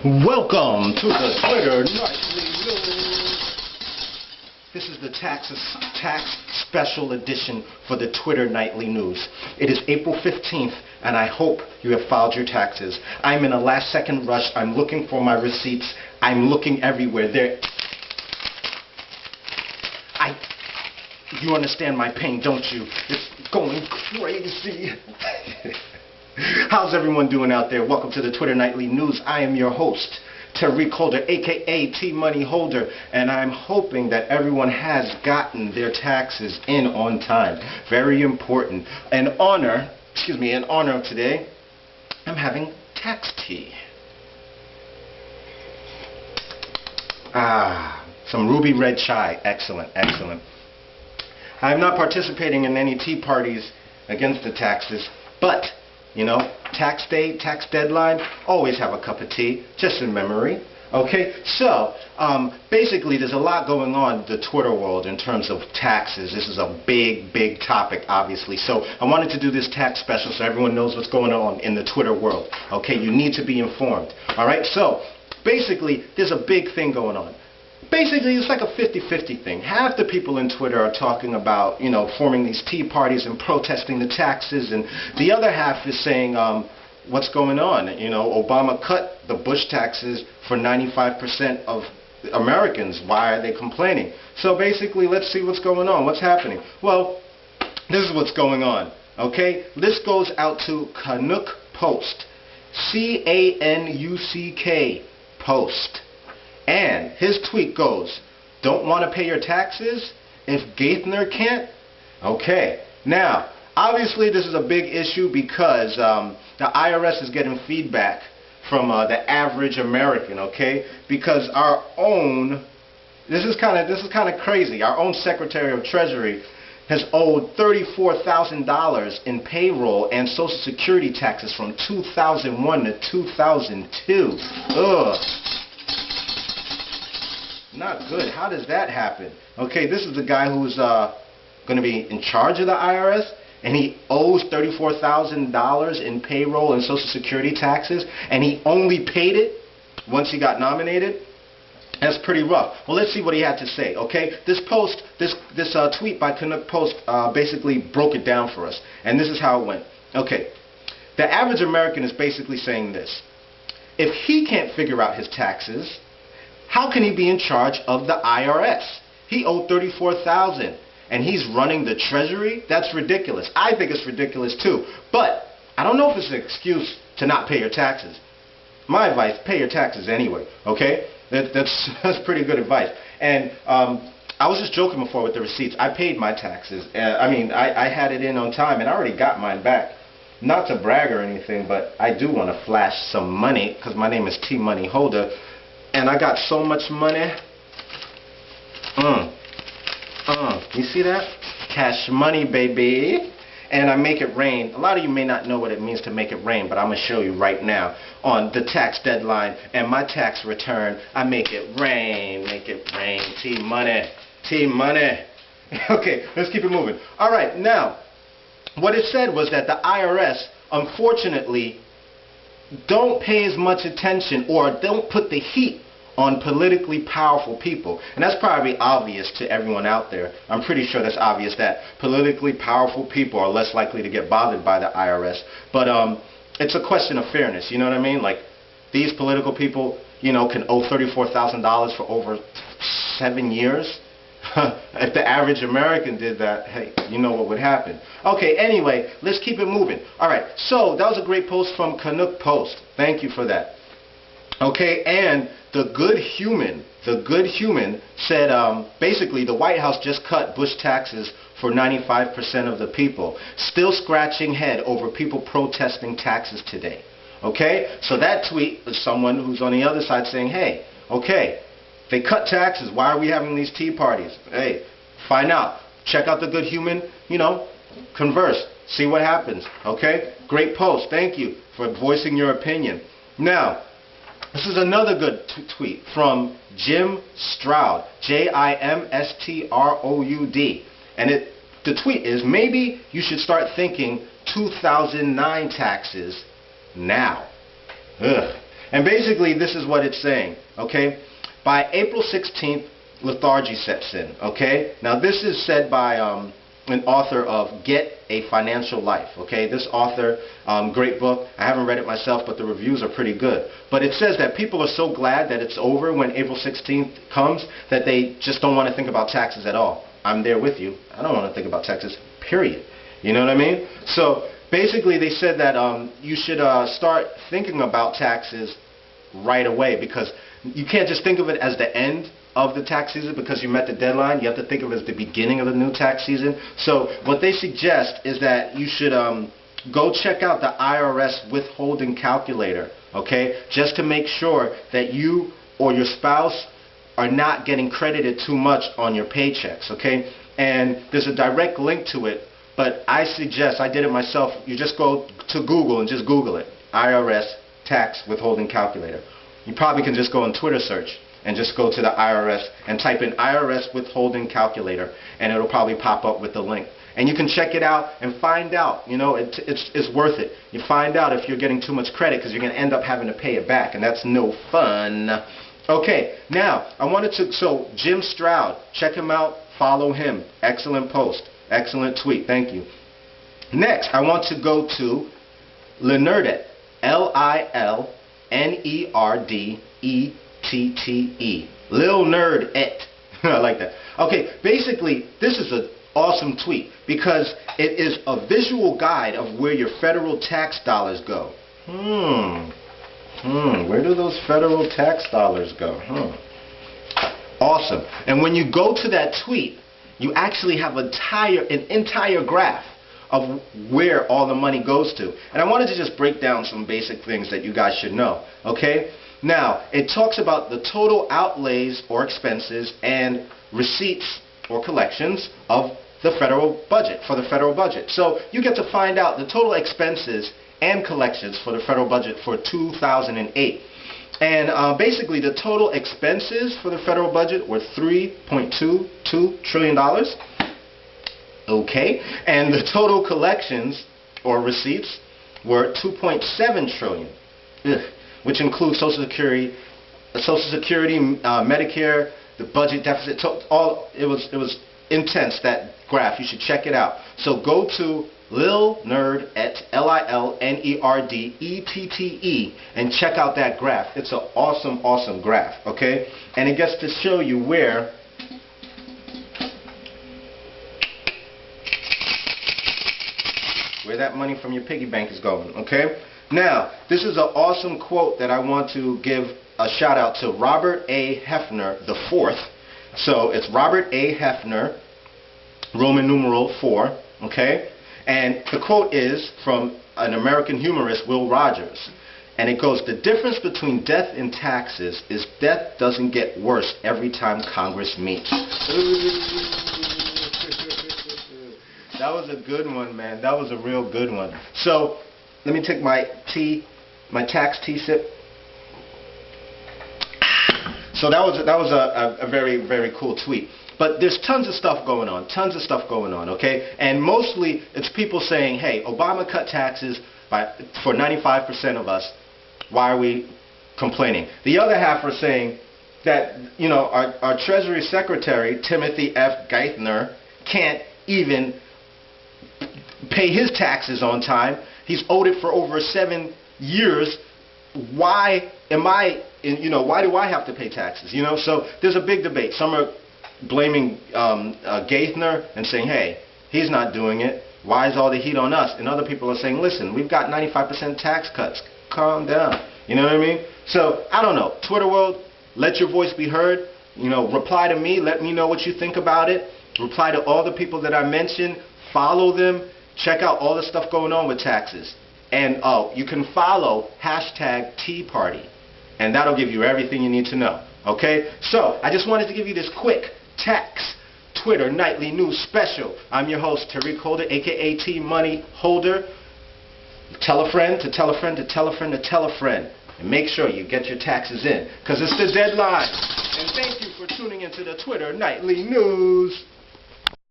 Welcome to the Twitter Nightly News. This is the tax special edition for the Twitter Nightly News. It is April 15th, and I hope you have filed your taxes. I'm in a last-second rush. I'm looking for my receipts. I'm looking everywhere. You understand my pain, don't you? It's going crazy. How's everyone doing out there? Welcome to the Twitter Nightly News. I am your host, Tariq Holder, aka T-Money Holder, and I'm hoping that everyone has gotten their taxes in on time. Very important. In honor of today, I'm having tax tea. Some ruby red chai. Excellent, excellent. I'm not participating in any tea parties against the taxes, but you know, tax day, tax deadline, always have a cup of tea, just in memory. Okay, so basically there's a lot going on in the Twitter world in terms of taxes. This is a big topic, obviously. So I wanted to do this tax special so everyone knows what's going on in the Twitter world. Okay, you need to be informed. Alright, so basically there's a big thing going on. Basically, it's like a 50-50 thing. Half the people in Twitter are talking about, you know, forming these tea parties and protesting the taxes, and the other half is saying, what's going on? You know, Obama cut the Bush taxes for 95% of Americans. Why are they complaining? So basically, let's see what's going on. What's happening? Well, this is what's going on. Okay? This goes out to Canuck Post. C-A-N-U-C-K Post. And his tweet goes, don't want to pay your taxes if Gaithner can't? Okay. Now, obviously this is a big issue because the IRS is getting feedback from the average American, okay? Because our own, this is kind of crazy, our own Secretary of Treasury has owed $34,000 in payroll and Social Security taxes from 2001 to 2002. Ugh. Not good. How does that happen? Okay, this is the guy who's going to be in charge of the IRS, and he owes $34,000 in payroll and Social Security taxes, and he only paid it once he got nominated. That's pretty rough. Well, let's see what he had to say. Okay, this post, this tweet by Canuck Post basically broke it down for us, and this is how it went. Okay, the average American is basically saying this: if he can't figure out his taxes, how can he be in charge of the IRS? He owed $34,000 and he's running the Treasury? That's ridiculous. I think it's ridiculous too. But I don't know if it's an excuse to not pay your taxes. My advice, pay your taxes anyway, okay? That's pretty good advice. And I was just joking before with the receipts. I paid my taxes. I had it in on time and I already got mine back. Not to brag or anything, but I do want to flash some money because my name is T-Money Holder. And I got so much money. You see that? Cash money, baby. And I make it rain. A lot of you may not know what it means to make it rain, but I'm going to show you right now on the tax deadline and my tax return. I make it rain. Make it rain. T-Money. T-Money. Okay, let's keep it moving. All right, now, what it said was that the IRS, unfortunately, don't pay as much attention or don't put the heat on politically powerful people. And that's probably obvious to everyone out there. I'm pretty sure that's obvious that politically powerful people are less likely to get bothered by the IRS. But it's a question of fairness, you know what I mean? Like, these political people, you know, can owe $34,000 for over 7 years. If the average American did that, hey, you know what would happen. Okay, anyway, let's keep it moving. Alright, so that was a great post from Canuck Post. Thank you for that. Okay, and the Good Human said basically the White House just cut Bush taxes for 95% of the people. Still scratching head over people protesting taxes today. Okay, so that tweet is someone who's on the other side saying, hey, okay, they cut taxes. Why are we having these tea parties? Hey, find out. Check out the Good Human, you know, converse. See what happens. Okay? Great post. Thank you for voicing your opinion. Now, this is another good tweet from Jim Stroud. J-I-M-S-T-R-O-U-D. And the tweet is, maybe you should start thinking 2009 taxes now. Ugh. And basically, this is what it's saying, okay? By April 16th, lethargy sets in, okay? Now, this is said by an author of Get a Financial Life, okay? This author, great book. I haven't read it myself, but the reviews are pretty good. But it says that people are so glad that it's over when April 16th comes that they just don't want to think about taxes at all. I'm there with you. I don't want to think about taxes, period. You know what I mean? So basically, they said that you should start thinking about taxes right away, because you can't just think of it as the end of the tax season because you met the deadline. You have to think of it as the beginning of the new tax season. So what they suggest is that you should go check out the IRS withholding calculator, okay, just to make sure that you or your spouse are not getting credited too much on your paychecks, okay? And there's a direct link to it, but I suggest, I did it myself, you just go to Google and just Google it, IRS tax withholding calculator. You probably can just go on Twitter search and just go to the IRS and type in IRS withholding calculator, and it'll probably pop up with the link. And you can check it out and find out, you know, it's worth it. You find out if you're getting too much credit, because you're going to end up having to pay it back, and that's no fun. Okay, now, I wanted to, so Jim Stroud, check him out, follow him. Excellent post, excellent tweet, thank you. Next, I want to go to Lilnerdette, Lilnerdette. Lilnerdette. I like that. Okay, basically, this is an awesome tweet because it is a visual guide of where your federal tax dollars go. Where do those federal tax dollars go? Awesome. And when you go to that tweet, you actually have an entire graph of where all the money goes to. And I wanted to just break down some basic things that you guys should know. Okay? Now, it talks about the total outlays or expenses and receipts or collections of the federal budget, for the federal budget. So you get to find out the total expenses and collections for the federal budget for 2008. And basically the total expenses for the federal budget were $3.22 trillion. Okay. And the total collections or receipts were $2.7 trillion. Which includes Social Security, Medicare, the budget deficit, it was intense, that graph. You should check it out. So go to Lilnerdette, Lilnerdette, and check out that graph. It's an awesome, awesome graph, okay? And it gets to show you where that money from your piggy bank is going, okay? Now, this is an awesome quote that I want to give a shout out to Robert A. Hefner IV. So it's Robert A. Hefner, Roman numeral 4, okay? And the quote is from an American humorist, Will Rogers. And it goes, "The difference between death and taxes is death doesn't get worse every time Congress meets." That was a good one, man. That was a real good one. So, let me take my tax tea sip. So that was a very, very cool tweet. But there's tons of stuff going on, okay? And mostly it's people saying, hey, Obama cut taxes for 95% of us. Why are we complaining? The other half are saying that, you know, our Treasury Secretary, Timothy F. Geithner, can't even pay his taxes on time. He's owed it for over 7 years. Why am I, why do I have to pay taxes? You know, so there's a big debate. Some are blaming Geithner and saying, hey, he's not doing it. Why is all the heat on us? And other people are saying, listen, we've got 95% tax cuts. Calm down. You know what I mean? So, I don't know. Twitter world, let your voice be heard. You know, reply to me. Let me know what you think about it. Reply to all the people that I mentioned. Follow them. Check out all the stuff going on with taxes. And you can follow #TeaParty. And that'll give you everything you need to know. Okay? So, I just wanted to give you this quick tax Twitter nightly news special. I'm your host, Tariq Holder, a.k.a. T Money Holder. Tell a friend to tell a friend to tell a friend to tell a friend. And make sure you get your taxes in, because it's the deadline. And thank you for tuning into the Twitter nightly news.